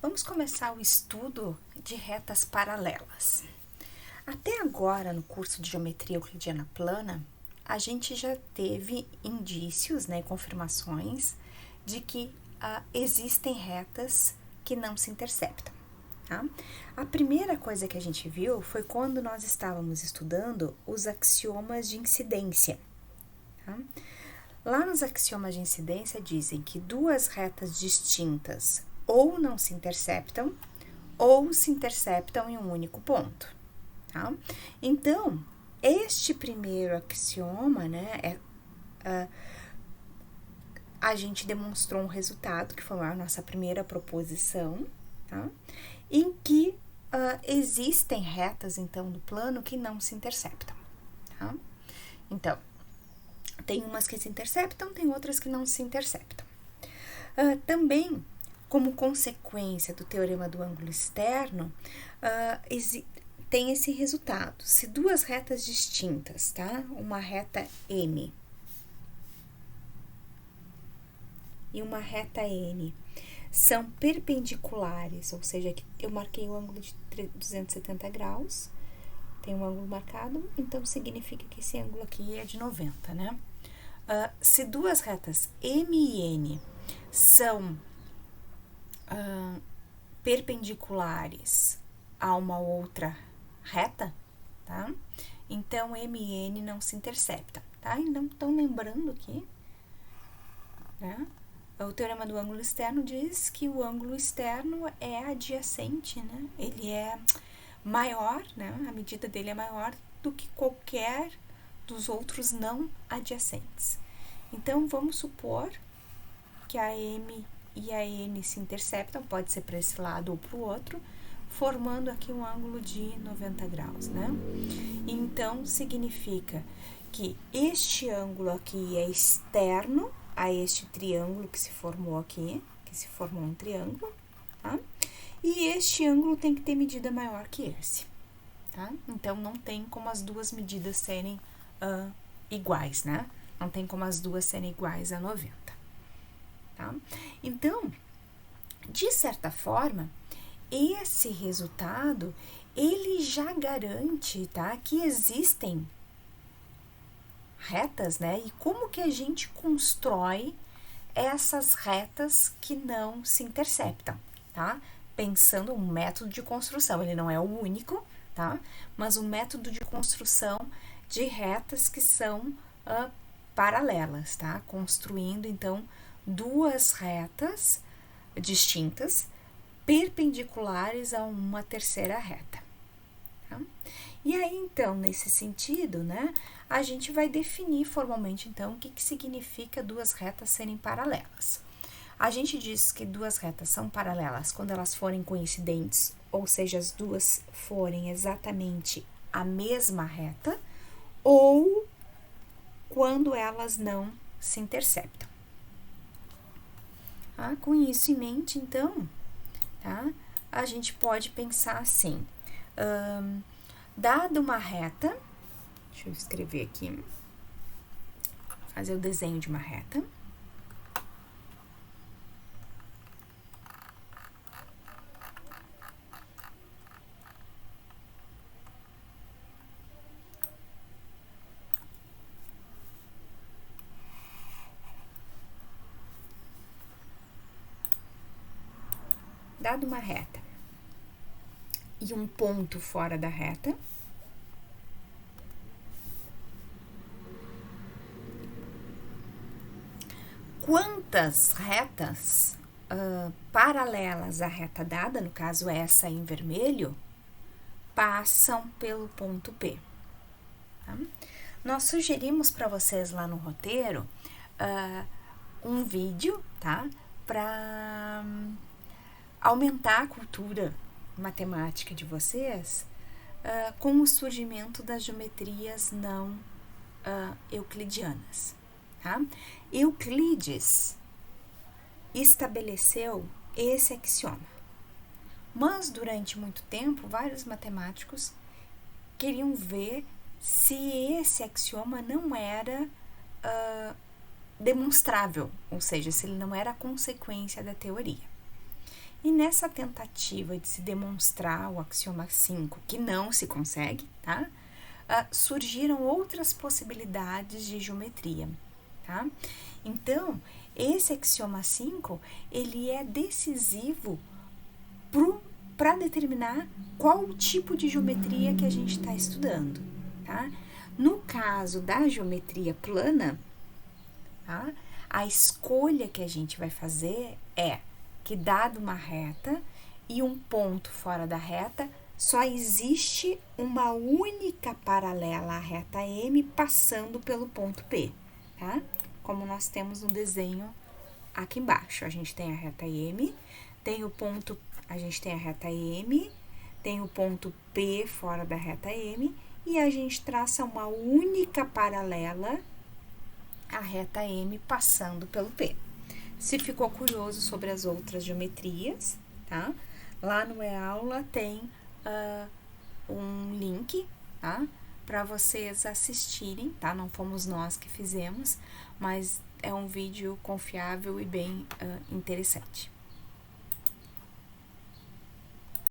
Vamos começar o estudo de retas paralelas. Até agora, no curso de Geometria Euclidiana Plana, a gente já teve indícios, confirmações de que existem retas que não se interceptam. Tá? A primeira coisa que a gente viu foi quando nós estávamos estudando os axiomas de incidência. Tá? Lá nos axiomas de incidência dizem que duas retas distintas ou não se interceptam, ou se interceptam em um único ponto, tá? Então, este primeiro axioma, a gente demonstrou um resultado, que foi a nossa primeira proposição, tá? Em que existem retas, então, do plano que não se interceptam, tá? Então, tem umas que se interceptam, tem outras que não se interceptam. Também, como consequência do teorema do ângulo externo, tem esse resultado. Se duas retas distintas, tá? Uma reta M e uma reta N são perpendiculares, ou seja, eu marquei o ângulo de 270 graus, tem um ângulo marcado, então significa que esse ângulo aqui é de 90, né? Se duas retas M e N são perpendiculares a uma outra reta, tá? Então, M e N não se interceptam, tá? Então, estão lembrando aqui, né? O teorema do ângulo externo diz que o ângulo externo é adjacente, né? Ele é maior, né? A medida dele é maior do que qualquer dos outros não adjacentes. Então, vamos supor que a M e a N se interceptam, pode ser para esse lado ou para o outro, formando aqui um ângulo de 90 graus, né? Então, significa que este ângulo aqui é externo a este triângulo que se formou aqui, que se formou um triângulo, tá? E este ângulo tem que ter medida maior que esse, tá? Então, não tem como as duas medidas serem iguais, né? Não tem como as duas serem iguais a 90. Tá? Então, de certa forma, esse resultado, ele já garante, tá, que existem retas, né? E como que a gente constrói essas retas que não se interceptam, tá? Pensando um método de construção, ele não é o único, tá? Mas o método de construção de retas que são paralelas, tá? Construindo, então, duas retas distintas, perpendiculares a uma terceira reta. Tá? E aí, então, nesse sentido, né, a gente vai definir formalmente, então, o que significa duas retas serem paralelas. A gente diz que duas retas são paralelas quando elas forem coincidentes, ou seja, as duas forem exatamente a mesma reta, ou quando elas não se interceptam. Com isso em mente, então, tá? A gente pode pensar assim, dada uma reta, deixa eu escrever aqui, fazer o desenho de uma reta. Dado uma reta e um ponto fora da reta, quantas retas paralelas à reta dada, no caso essa em vermelho, passam pelo ponto P? Tá? Nós sugerimos para vocês lá no roteiro um vídeo, tá? Para aumentar a cultura matemática de vocês com o surgimento das geometrias não euclidianas, tá? Euclides estabeleceu esse axioma, mas durante muito tempo vários matemáticos queriam ver se esse axioma não era demonstrável, ou seja, se ele não era consequência da teoria. E nessa tentativa de se demonstrar o axioma 5, que não se consegue, tá? Surgiram outras possibilidades de geometria, tá? Então, esse axioma 5, ele é decisivo para determinar qual tipo de geometria que a gente está estudando, tá? No caso da geometria plana, tá? A escolha que a gente vai fazer é que, dado uma reta e um ponto fora da reta, só existe uma única paralela à reta M passando pelo ponto P, tá? Como nós temos no desenho aqui embaixo. A gente tem a reta M, tem o ponto, a gente tem a reta M, tem o ponto P fora da reta M, e a gente traça uma única paralela à reta M passando pelo P. Se ficou curioso sobre as outras geometrias, tá? Lá no E-Aula tem um link, tá? Para vocês assistirem, tá? Não fomos nós que fizemos, mas é um vídeo confiável e bem interessante.